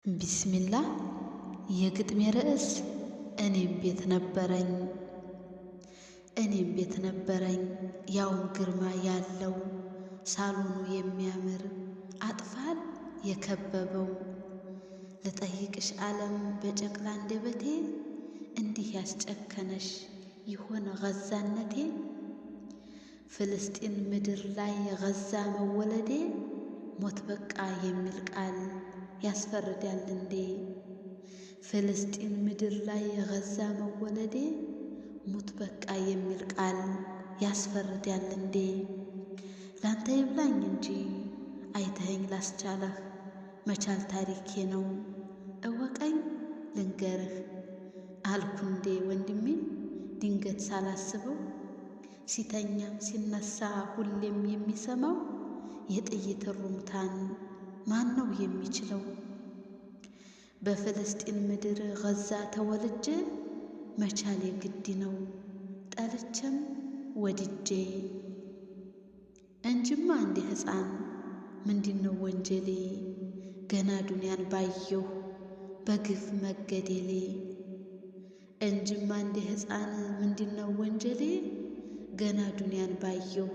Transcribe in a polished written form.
ቢስሚላህ የግጥሜ ርዕስ እኔም ቤት ነበረኝ ያውም ግርማ ያለው ሳሎኑ የሚያምር አጥፋል የከበበው ልጠይቅሽ ዓለም በጨቅላ አንደበቴ እንዲህ ያስጨከነሽ ይሆን ገዛነቴ? ፍልስጢን ምድር ላይ ገዛ መወለዴ ሞት በቃ የሚል ቃል ያስፈርዳል እንዴ? ፍልስጢን ምድር ላይ ገዛ መወለዴ ሞት በቃ የሚል ቃል ያስፈርዳል እንዴ? ላንተ ይብላኝ እንጂ አይተኸኝ ላስቻለህ መቻል ታሪኬ ነው እወቀኝ ልንገርህ አልኩ እንዴ ወንድሜ ድንገት ሳላስበው ሲተኛም ሲነሳ ሁሌም የሚሰማው የጥይት ሩምታን ማን ነው የሚችለው? በፍልስጢን ምድር ገዛ ተወልጄ መቻል የግድ ነው ጠልቼም ወድጄ እንጅማ እንደ ሕፃን ምንድነው ወንጀሌ? ገና ዱንያን ባየሁ በግፍ መገደሌ እንጅማ እንደ ሕፃን ምንድነው ወንጀሌ? ገና ዱንያን ባየሁ